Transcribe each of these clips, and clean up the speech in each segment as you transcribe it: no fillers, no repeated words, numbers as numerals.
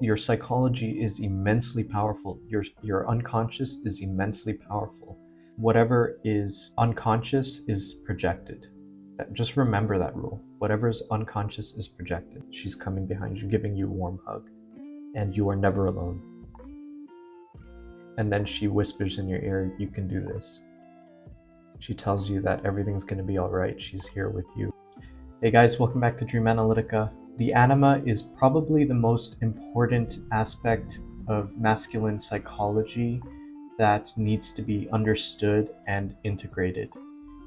Your psychology is immensely powerful. Your unconscious is immensely powerful. Whatever is unconscious is projected. Just remember that rule. Whatever is unconscious is projected. She's coming behind you, giving you a warm hug, and you are never alone. And then she whispers in your ear, you can do this. She tells you that everything's going to be all right. She's here with you. Hey guys, welcome back to Dream Analytica. The anima is probably the most important aspect of masculine psychology that needs to be understood and integrated.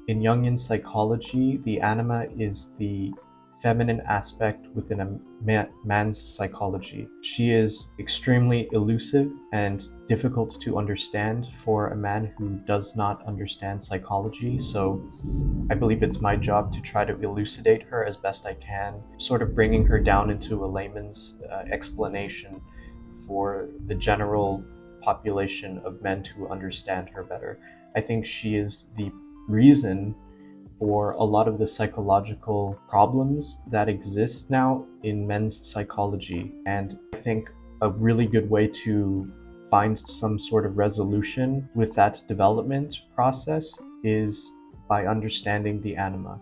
In Jungian psychology, the anima is the feminine aspect within a man's psychology. She is extremely elusive and difficult to understand for a man who does not understand psychology. So I believe it's my job to try to elucidate her as best I can, sort of bringing her down into a layman's explanation for the general population of men to understand her better. I think she is the reason for a lot of the psychological problems that exist now in men's psychology. And I think a really good way to find some sort of resolution with that development process is by understanding the anima.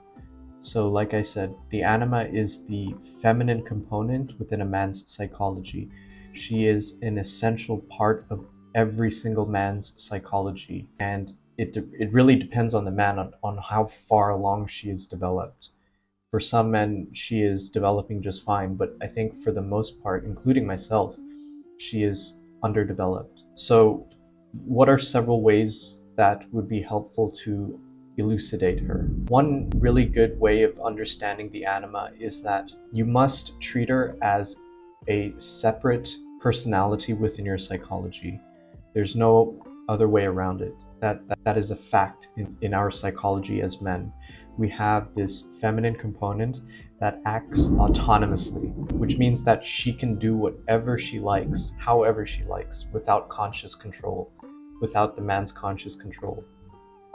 So like I said, the anima is the feminine component within a man's psychology. She is an essential part of every single man's psychology, and it really depends on the man on how far along she is developed. For some men, she is developing just fine, but I think for the most part, including myself, she is underdeveloped. So what are several ways that would be helpful to elucidate her? One really good way of understanding the anima is that you must treat her as a separate personality within your psychology. There's no other way around it. That is a fact in our psychology as men. We have this feminine component that acts autonomously, which means that she can do whatever she likes, however she likes, without conscious control, without the man's conscious control.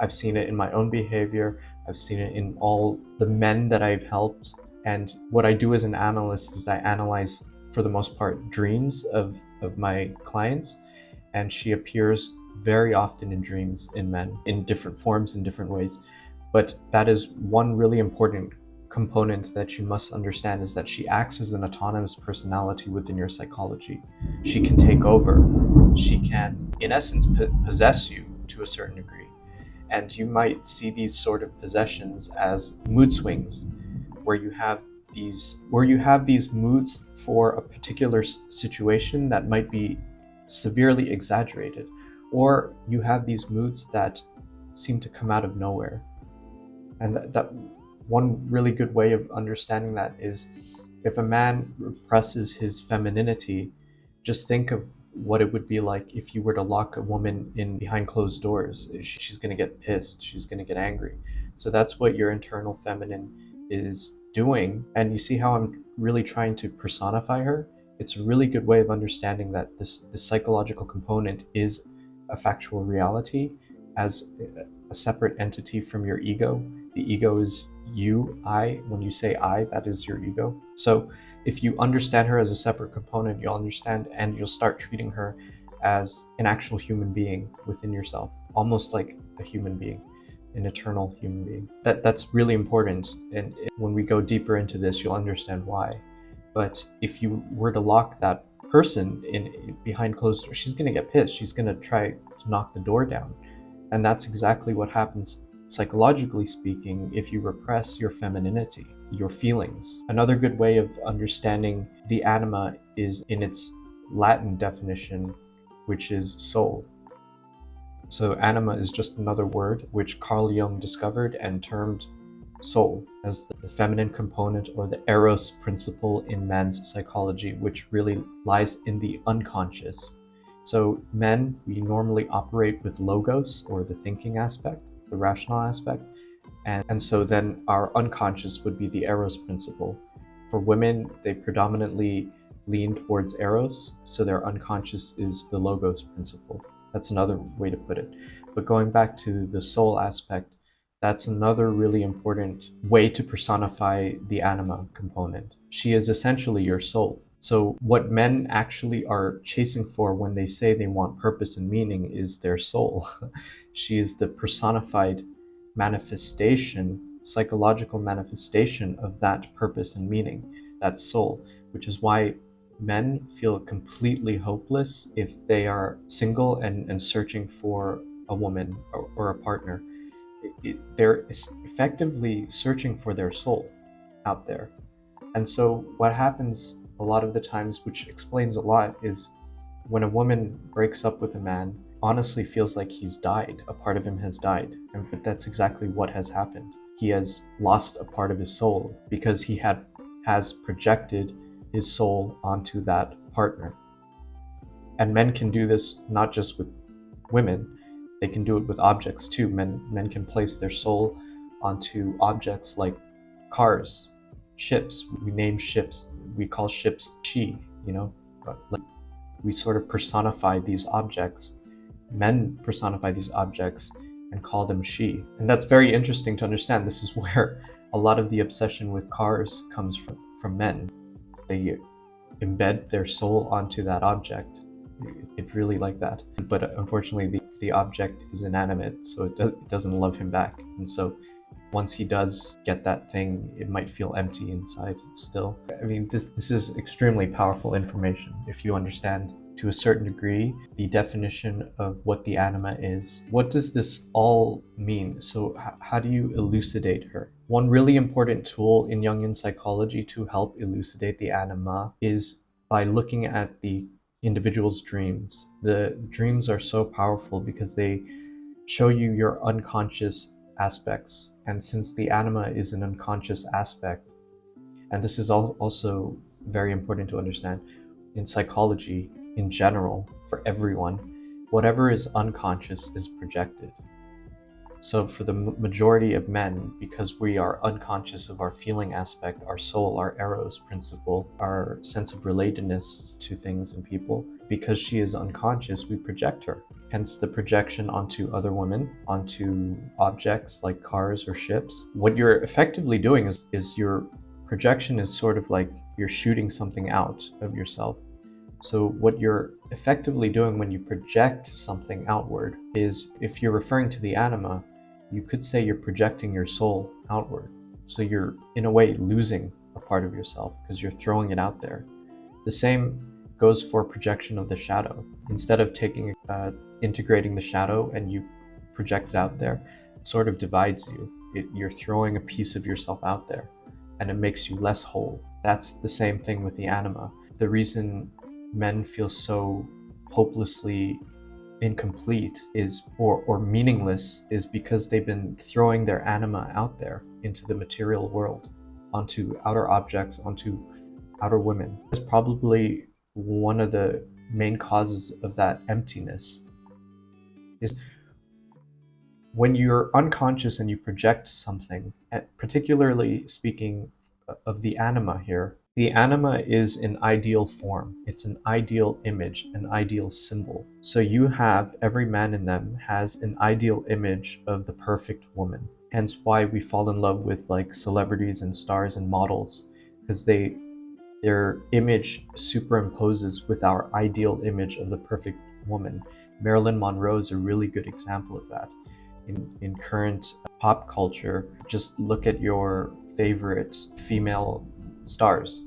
I've seen it in my own behavior. I've seen it in all the men that I've helped. And what I do as an analyst is I analyze, for the most part, dreams of my clients, and she appears very often in dreams in men, in different forms, in different ways. But that is one really important component that you must understand, is that she acts as an autonomous personality within your psychology. She can take over. She can, in essence, possess you to a certain degree. And you might see these sort of possessions as mood swings, where you have these moods for a particular situation that might be severely exaggerated, or you have these moods that seem to come out of nowhere. And that one really good way of understanding that is, if a man represses his femininity, just think of what it would be like if you were to lock a woman in behind closed doors. She's going to get pissed, she's going to get angry. So that's what your internal feminine is doing. And you see how I'm really trying to personify her? It's a really good way of understanding that this psychological component is a factual reality as a separate entity from your ego. The ego is you, I. When you say I, that is your ego. So if you understand her as a separate component, you'll understand, and you'll start treating her as an actual human being within yourself, almost like a human being, an eternal human being. That's really important, and when we go deeper into this, you'll understand why. But if you were to lock that person in behind closed doors, she's going to get pissed. She's going to try to knock the door down. And that's exactly what happens, psychologically speaking, if you repress your femininity, your feelings. Another good way of understanding the anima is in its Latin definition, which is soul. So anima is just another word which Carl Jung discovered and termed soul as the feminine component, or the eros principle in man's psychology, which really lies in the unconscious. So men, we normally operate with logos, or the thinking aspect, the rational aspect, and so then our unconscious would be the eros principle. For women, they predominantly lean towards eros, so their unconscious is the logos principle. That's another way to put it. But going back to the soul aspect, that's another really important way to personify the anima component. She is essentially your soul. So what men actually are chasing for when they say they want purpose and meaning is their soul. She is the personified manifestation, psychological manifestation of that purpose and meaning, that soul, which is why men feel completely hopeless if they are single and searching for a woman or a partner. They're effectively searching for their soul out there. And so what happens a lot of the times, which explains a lot, is when a woman breaks up with a man, honestly feels like he's died, a part of him has died. But that's exactly what has happened. He has lost a part of his soul because he has projected his soul onto that partner. And men can do this not just with women, they can do it with objects too. Men can place their soul onto objects like cars, ships. We name ships, we call ships she, like we sort of personify these objects. Men personify these objects and call them she. And that's very interesting to understand. This is where a lot of the obsession with cars comes from men. They embed their soul onto that object. It's really like that. But unfortunately, the object is inanimate, so it doesn't love him back. And so once he does get that thing, it might feel empty inside still. I mean, this is extremely powerful information if you understand to a certain degree the definition of what the anima is. What does this all mean? So how do you elucidate her? One really important tool in Jungian psychology to help elucidate the anima is by looking at the individual's dreams. The dreams are so powerful because they show you your unconscious aspects. And since the anima is an unconscious aspect, and this is also very important to understand in psychology in general, for everyone, whatever is unconscious is projected. So for the majority of men, because we are unconscious of our feeling aspect, our soul, our eros principle, our sense of relatedness to things and people, because she is unconscious, we project her. Hence the projection onto other women, onto objects like cars or ships. What you're effectively doing is your projection is sort of like you're shooting something out of yourself. So what you're effectively doing when you project something outward is, if you're referring to the anima, you could say you're projecting your soul outward. So you're in a way losing a part of yourself because you're throwing it out there. The same goes for projection of the shadow. Instead of integrating the shadow and you project it out there, it sort of divides you. You're throwing a piece of yourself out there and it makes you less whole. That's the same thing with the anima. The reason men feel so hopelessly incomplete or meaningless is because they've been throwing their anima out there into the material world, onto outer objects, onto outer women. It's probably one of the main causes of that emptiness is when you're unconscious and you project something, particularly speaking of the anima here. The anima is an ideal form. It's an ideal image, an ideal symbol. So every man in them has an ideal image of the perfect woman. Hence why we fall in love with like celebrities and stars and models, because their image superimposes with our ideal image of the perfect woman. Marilyn Monroe is a really good example of that. In current pop culture, just look at your favorite female stars.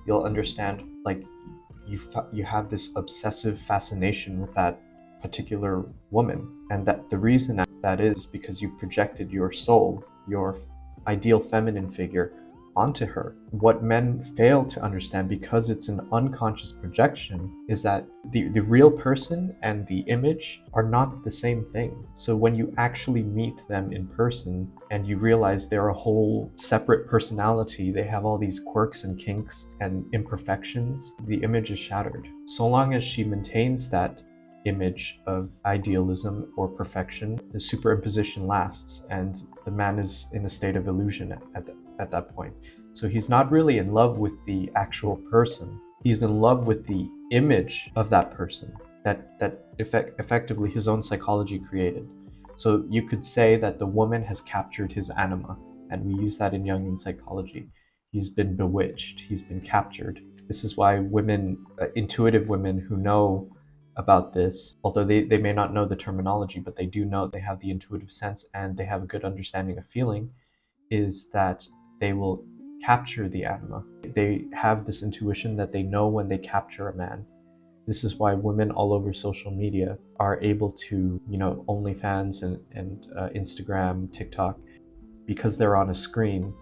You'll understand, like, you have this obsessive fascination with that particular woman, and that the reason that is because you projected your soul, your ideal feminine figure, onto her. What men fail to understand, because it's an unconscious projection, is that the real person and the image are not the same thing. So when you actually meet them in person and you realize they're a whole separate personality, they have all these quirks and kinks and imperfections, the image is shattered. So long as she maintains that image of idealism or perfection, the superimposition lasts and the man is in a state of illusion at that point. So he's not really in love with the actual person. He's in love with the image of that person that effectively his own psychology created. So you could say that the woman has captured his anima, and we use that in Jungian psychology. He's been bewitched, he's been captured. This is why women, intuitive women who know about this, although they may not know the terminology, but they do know, they have the intuitive sense and they have a good understanding of feeling, is that they will capture the anima. They have this intuition that they know when they capture a man. This is why women all over social media are able to, OnlyFans and Instagram, TikTok, because they're on a screen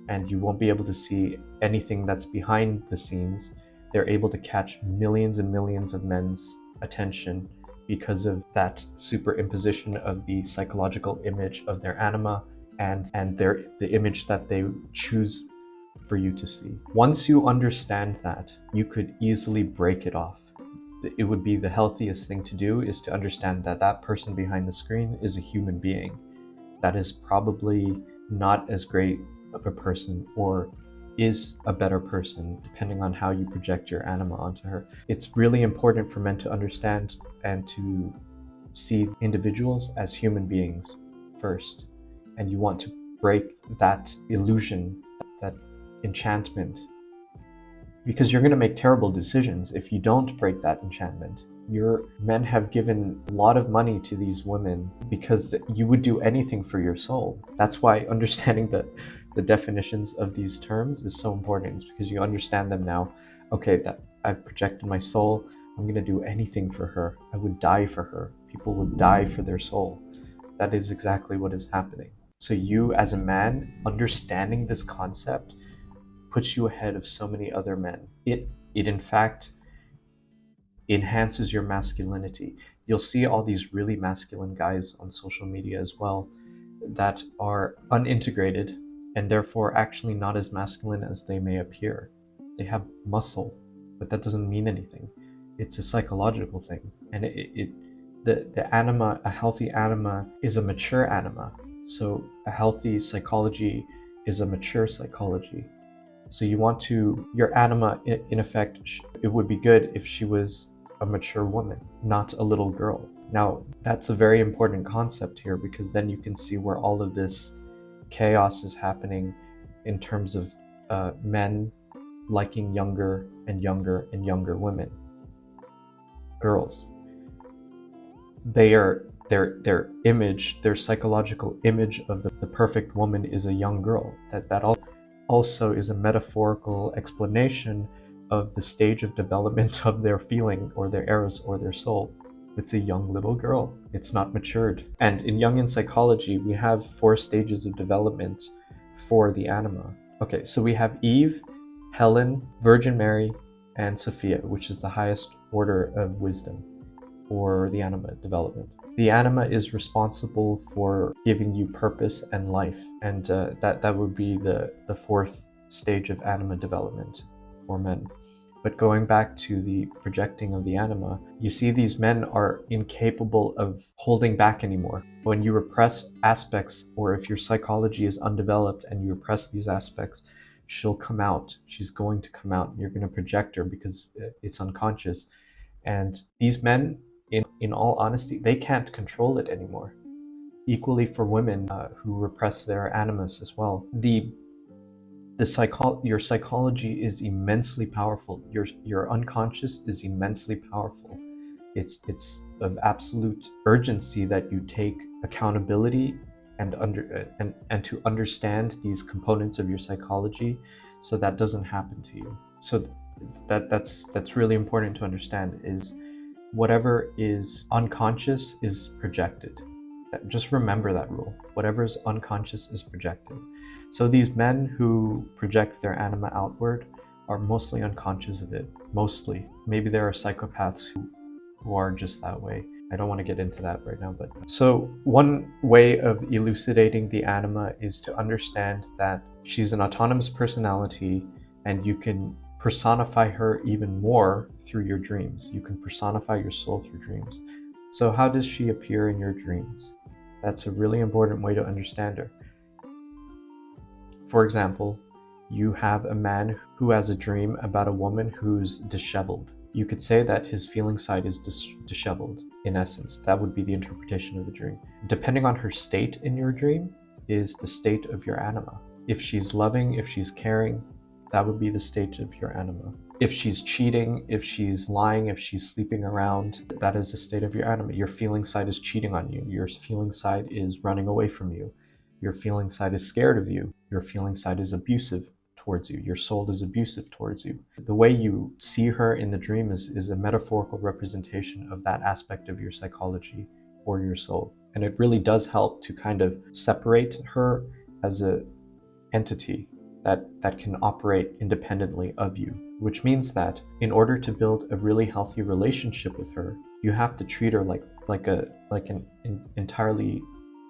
and you won't be able to see anything that's behind the scenes. They're able to catch millions and millions of men's attention because of that superimposition of the psychological image of their anima and the image that they choose for you to see. Once you understand that, you could easily break it off. It would be the healthiest thing to do, is to understand that that person behind the screen is a human being that is probably not as great of a person, or is a better person, depending on how you project your anima onto her. It's really important for men to understand and to see individuals as human beings first. And you want to break that illusion, that enchantment, because you're going to make terrible decisions if you don't break that enchantment. Your men have given a lot of money to these women because you would do anything for your soul. That's why understanding the definitions of these terms is so important. It's because you understand them now. Okay, that I've projected my soul. I'm going to do anything for her. I would die for her. People would die for their soul. That is exactly what is happening. So you, as a man, understanding this concept puts you ahead of so many other men. It in fact enhances your masculinity. You'll see all these really masculine guys on social media as well that are unintegrated and therefore actually not as masculine as they may appear. They have muscle, but that doesn't mean anything. It's a psychological thing. And the anima, a healthy anima, is a mature anima. So a healthy psychology is a mature psychology. So you want to, your anima, in effect, it would be good if she was a mature woman, not a little girl. Now, that's a very important concept here, because then you can see where all of this chaos is happening in terms of men liking younger and younger and younger women. Girls. Their image, their psychological image of the perfect woman is a young girl. That also is a metaphorical explanation of the stage of development of their feeling or their eros or their soul. It's a young little girl. It's not matured. And in Jungian psychology, we have 4 stages of development for the anima. Okay, so we have Eve, Helen, Virgin Mary, and Sophia, which is the highest order of wisdom for the anima development. The anima is responsible for giving you purpose and life, and that would be the 4th stage of anima development for men. But going back to the projecting of the anima, you see these men are incapable of holding back anymore. When you repress aspects, or if your psychology is undeveloped and you repress these aspects, she'll come out. She's going to come out. You're going to project her because it's unconscious. And these men, in all honesty, they can't control it anymore. Equally for women who repress their animus as well. Your psychology is immensely powerful. Your unconscious is immensely powerful. It's of absolute urgency that you take accountability and to understand these components of your psychology, so that doesn't happen to you. So that's really important to understand, is whatever is unconscious is projected. Just remember that rule. Whatever is unconscious is projected. So these men who project their anima outward are mostly unconscious of it. Mostly. Maybe there are psychopaths who are just that way. I don't want to get into that right now, but so one way of elucidating the anima is to understand that she's an autonomous personality, and you can personify her even more through your dreams. You can personify your soul through dreams. So how does she appear in your dreams? That's a really important way to understand her. For example, you have a man who has a dream about a woman who's disheveled. You could say that his feeling side is disheveled, in essence. That would be the interpretation of the dream. Depending on her state in your dream is the state of your anima. If she's loving, if she's caring, that would be the state of your anima. If she's cheating, if she's lying, if she's sleeping around, that is the state of your anima. Your feeling side is cheating on you. Your feeling side is running away from you. Your feeling side is scared of you. Your feeling side is abusive towards you. Your soul is abusive towards you. The way you see her in the dream is a metaphorical representation of that aspect of your psychology or your soul. And it really does help to kind of separate her as an entity that can operate independently of you, which means that in order to build a really healthy relationship with her, you have to treat her like an entirely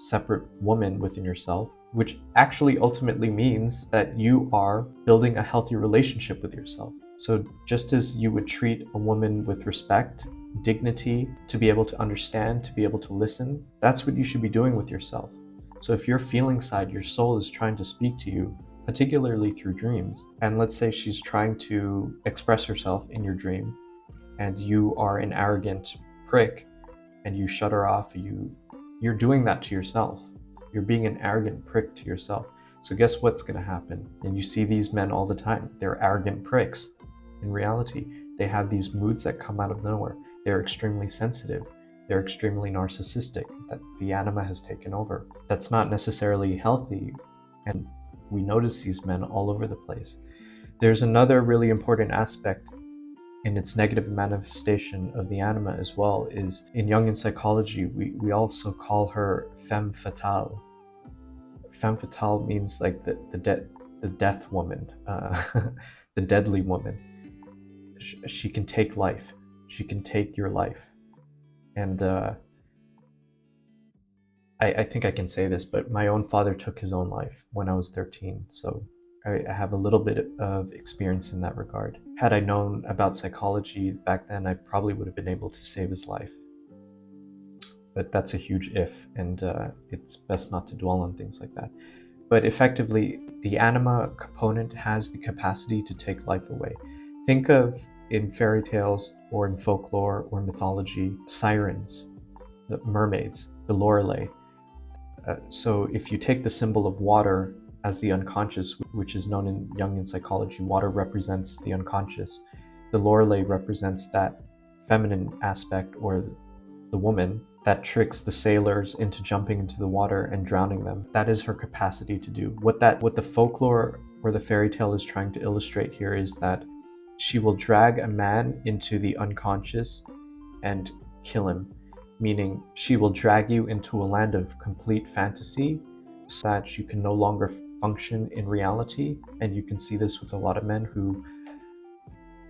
separate woman within yourself, which actually ultimately means that you are building a healthy relationship with yourself. So just as you would treat a woman with respect, dignity, to be able to understand, to be able to listen, that's what you should be doing with yourself. So if your feeling side, your soul is trying to speak to you, particularly through dreams, and let's say she's trying to express herself in your dream, and you are an arrogant prick, and you shut her off, you're doing that to yourself. You're being an arrogant prick to yourself. So guess what's going to happen? And you see these men all the time. They're arrogant pricks. In reality, they have these moods that come out of nowhere. They're extremely sensitive. They're extremely narcissistic, that the anima has taken over. That's not necessarily healthy, and we notice these men all over the place. There's another really important aspect in its negative manifestation of the anima as well, is in Jungian psychology, we also call her femme fatale. Femme fatale means like the death woman, the deadly woman. She can take life. She can take your life. And I think I can say this, but my own father took his own life when I was 13, so I have a little bit of experience in that regard. Had I known about psychology back then, I probably would have been able to save his life. But that's a huge if, and it's best not to dwell on things like that. But effectively, the anima component has the capacity to take life away. Think of, in fairy tales or in folklore or mythology, sirens, the mermaids, the Lorelei. So if you take the symbol of water as the unconscious, which is known in Jungian psychology, water represents the unconscious. The Lorelei represents that feminine aspect, or the woman that tricks the sailors into jumping into the water and drowning them. That is her capacity to do. What the folklore or the fairy tale is trying to illustrate here is that she will drag a man into the unconscious and kill him. Meaning she will drag you into a land of complete fantasy so that you can no longer function in reality. And you can see this with a lot of men who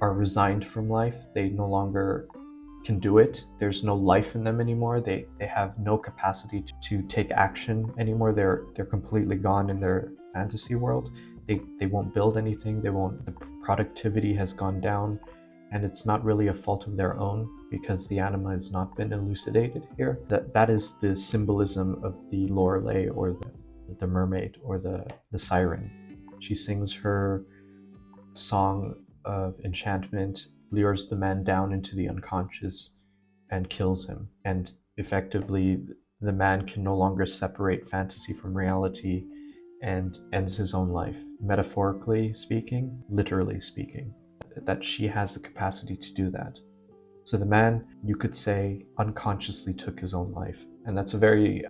are resigned from life. They no longer can do it. There's no life in them anymore. They have no capacity to take action anymore. They're completely gone in their fantasy world. They won't build anything. The productivity has gone down. And it's not really a fault of their own, because the anima has not been elucidated here. That is the symbolism of the Lorelei, or the mermaid, or the siren. She sings her song of enchantment, lures the man down into the unconscious, and kills him. And effectively, the man can no longer separate fantasy from reality and ends his own life. Metaphorically speaking, literally speaking, that she has the capacity to do that. So the man, you could say, unconsciously took his own life. And that's a very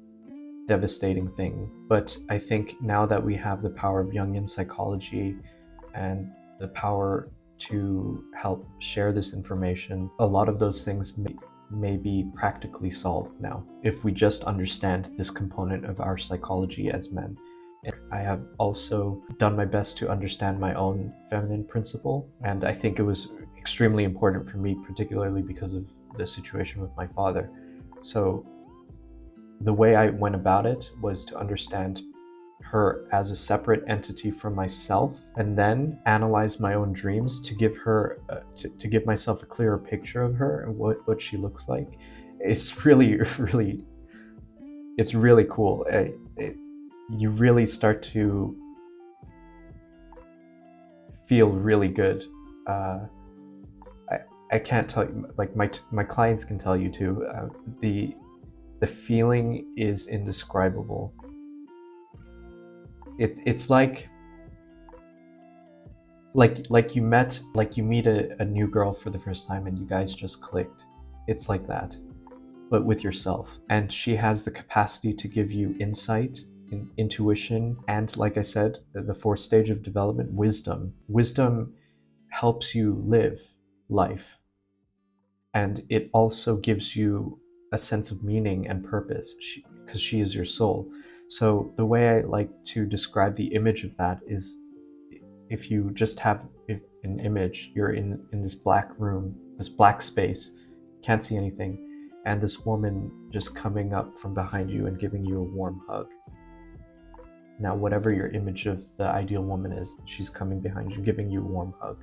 devastating thing. But I think now that we have the power of Jungian psychology and the power to help share this information, a lot of those things may be practically solved now, if we just understand this component of our psychology as men. I have also done my best to understand my own feminine principle, and I think it was extremely important for me, particularly because of the situation with my father. So the way I went about it was to understand her as a separate entity from myself, and then analyze my own dreams to give her to give myself a clearer picture of her and what she looks like. It's really it's really cool. You really start to feel really good. I can't tell you, like my clients can tell you too. The feeling is indescribable. It's like Like you meet a new girl for the first time and you guys just clicked. It's like that, but with yourself. And she has the capacity to give you insight, intuition, and like I said, the fourth stage of development, wisdom. Wisdom helps you live life, and it also gives you a sense of meaning and purpose because she is your soul. So the way I like to describe the image of that is, if you just have an image, you're in this black room, this black space, can't see anything, and this woman just coming up from behind you and giving you a warm hug. Now, whatever your image of the ideal woman is, she's coming behind you, giving you a warm hug,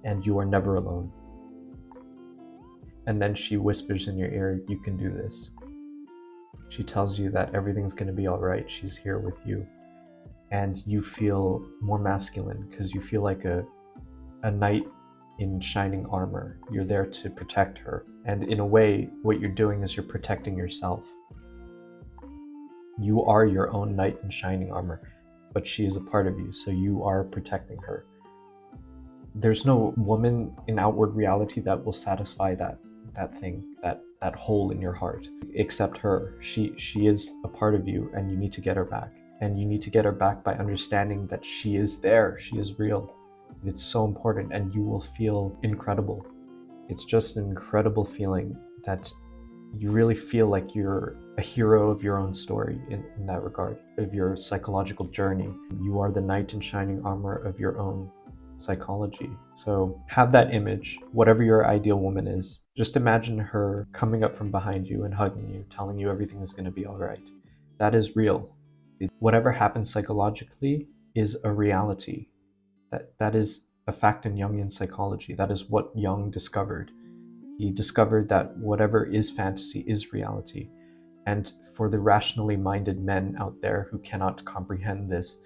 and you are never alone. And then she whispers in your ear, "You can do this." She tells you that everything's going to be all right. She's here with you. And you feel more masculine because you feel like a knight in shining armor. You're there to protect her. And in a way, what you're doing is you're protecting yourself. You are your own knight in shining armor, but she is a part of you, so you are protecting her. There's no woman in outward reality that will satisfy that thing, that hole in your heart, except her. She is a part of you, and you need to get her back. And you need to get her back by understanding that she is there, she is real. It's so important, and you will feel incredible. It's just an incredible feeling that you really feel like you're a hero of your own story in that regard, of your psychological journey. You are the knight in shining armor of your own psychology. So have that image, whatever your ideal woman is. Just imagine her coming up from behind you and hugging you, telling you everything is going to be all right. That is real. Whatever happens psychologically is a reality. That is a fact in Jungian psychology. That is what Jung discovered. He discovered that whatever is fantasy is reality. And for the rationally minded men out there who cannot comprehend this,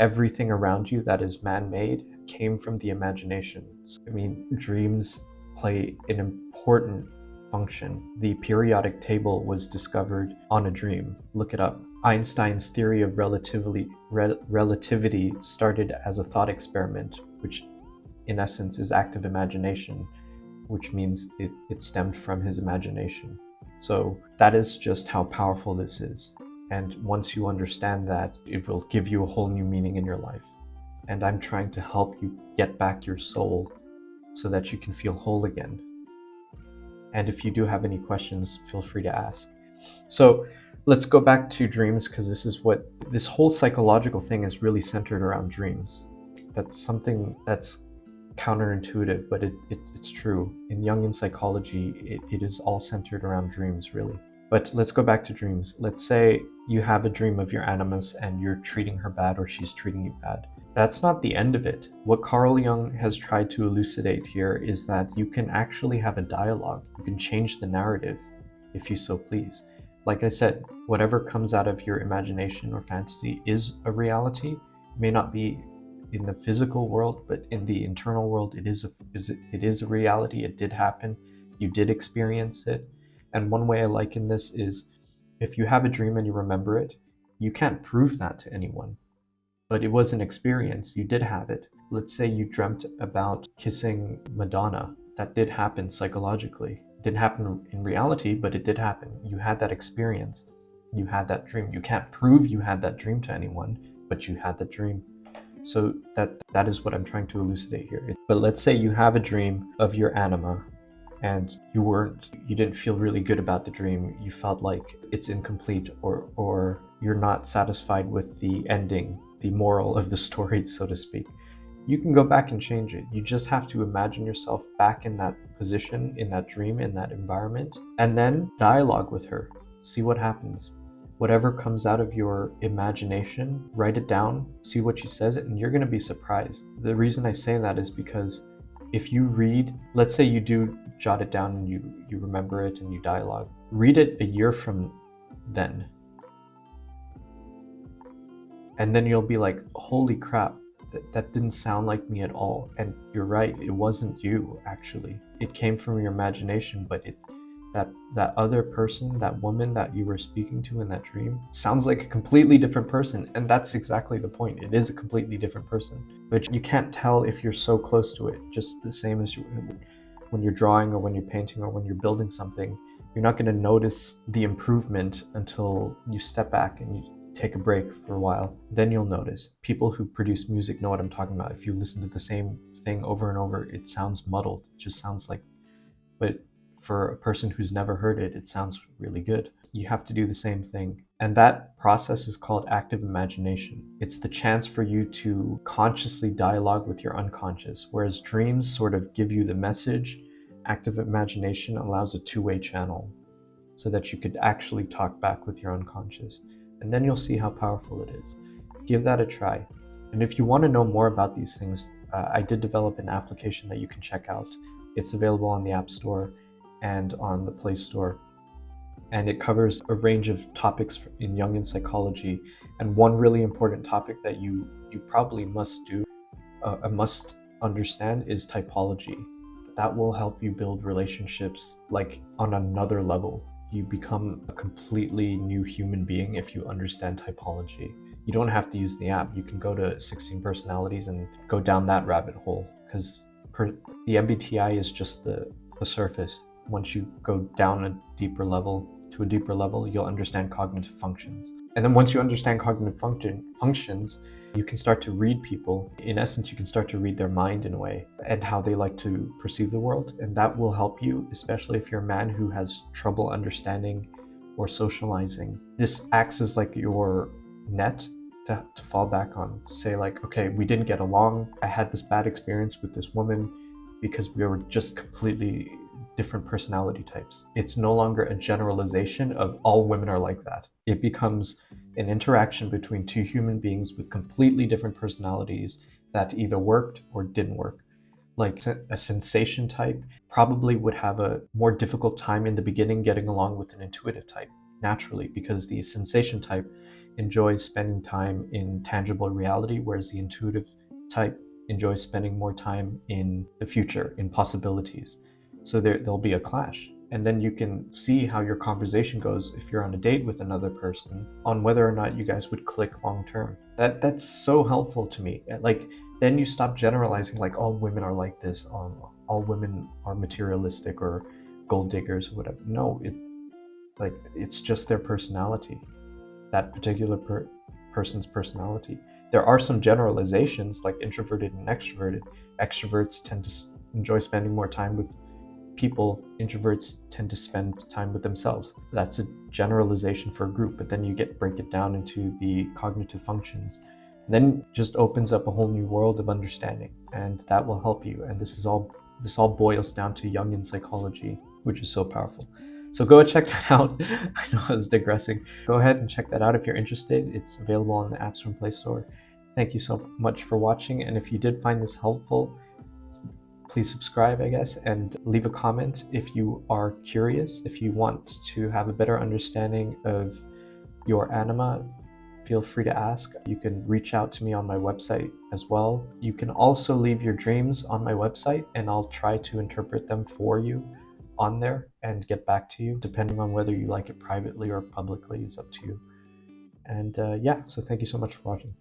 everything around you that is man-made came from the imagination. I mean, dreams play an important function. The periodic table was discovered on a dream. Look it up. Einstein's theory of relativity started as a thought experiment, which in essence is active imagination, which means it stemmed from his imagination. So that is just how powerful this is. And once you understand that, it will give you a whole new meaning in your life. And I'm trying to help you get back your soul so that you can feel whole again. And if you do have any questions, feel free to ask. So let's go back to dreams, because this whole psychological thing is really centered around dreams. That's something that's counterintuitive, but it's true. In Jungian psychology, it is all centered around dreams, really. But let's go back to dreams. Let's say you have a dream of your animus and you're treating her bad, or she's treating you bad. That's not the end of it. What Carl Jung has tried to elucidate here is that you can actually have a dialogue. You can change the narrative if you so please. Like I said, whatever comes out of your imagination or fantasy is a reality. It may not be in the physical world, but in the internal world, it is a reality. It did happen. You did experience it. And one way I liken this is, if you have a dream and you remember it, you can't prove that to anyone, but it was an experience. You did have it. Let's say you dreamt about kissing Madonna. That did happen psychologically. It didn't happen in reality, but it did happen. You had that experience. You had that dream. You can't prove you had that dream to anyone, but you had that dream. So that is what I'm trying to elucidate here. But let's say you have a dream of your anima, and you didn't feel really good about the dream. You felt like it's incomplete, or you're not satisfied with the ending, the moral of the story, so to speak. You can go back and change it. You just have to imagine yourself back in that position, in that dream, in that environment, and then dialogue with her. See what happens. Whatever comes out of your imagination, write it down, see what she says, and you're going to be surprised. The reason I say that is because if you read, let's say you do jot it down and you remember it and you dialogue, read it a year from then. And then you'll be like, holy crap, that didn't sound like me at all. And you're right, it wasn't you, actually. It came from your imagination, but that other person, that woman that you were speaking to in that dream, sounds like a completely different person. And that's exactly the point. It is a completely different person. But you can't tell if you're so close to it, just the same as when you're drawing or when you're painting or when you're building something. You're not going to notice the improvement until you step back and you take a break for a while. Then you'll notice. People who produce music know what I'm talking about. If you listen to the same thing over and over, it sounds muddled. It just sounds like, but for a person who's never heard it, it sounds really good. You have to do the same thing. And that process is called active imagination. It's the chance for you to consciously dialogue with your unconscious. Whereas dreams sort of give you the message, active imagination allows a two-way channel so that you could actually talk back with your unconscious. And then you'll see how powerful it is. Give that a try. And if you want to know more about these things, I did develop an application that you can check out. It's available on the App Store and on the Play Store. And it covers a range of topics in Jungian psychology. And one really important topic that you probably must understand is typology. That will help you build relationships like on another level. You become a completely new human being if you understand typology. You don't have to use the app. You can go to 16 personalities and go down that rabbit hole, because the MBTI is just the surface. Once you go down a deeper level, you'll understand cognitive functions. And then once you understand cognitive functions, you can start to read people. In essence, you can start to read their mind in a way and how they like to perceive the world. And that will help you, especially if you're a man who has trouble understanding or socializing. This acts as like your net to fall back on, to say like, okay, we didn't get along. I had this bad experience with this woman because we were just completely different personality types. It's no longer a generalization of all women are like that. It becomes an interaction between two human beings with completely different personalities that either worked or didn't work. Like a sensation type probably would have a more difficult time in the beginning getting along with an intuitive type, naturally, because the sensation type enjoys spending time in tangible reality, whereas the intuitive type enjoys spending more time in the future, in possibilities. So there'll be a clash. And then you can see how your conversation goes if you're on a date with another person, on whether or not you guys would click long term. That's so helpful to me. Like, then you stop generalizing like all women are like this, all women are materialistic or gold diggers or whatever. No, it's just their personality, that particular person's personality. There are some generalizations like introverted and extroverted. Extroverts tend to enjoy spending more time with people. Introverts tend to spend time with themselves. That's a generalization for a group, but then you break it down into the cognitive functions. Then just opens up a whole new world of understanding, and that will help you. And this all boils down to Jungian psychology, which is so powerful. So go check that out. I know I was digressing. Go ahead and check that out if you're interested. It's available on the App Store and Play Store. Thank you so much for watching, and if you did find this helpful, please subscribe, I guess, and leave a comment if you are curious. If you want to have a better understanding of your anima, feel free to ask. You can reach out to me on my website as well. You can also leave your dreams on my website, and I'll try to interpret them for you on there and get back to you, depending on whether you like it privately or publicly. It's up to you. And yeah, so thank you so much for watching.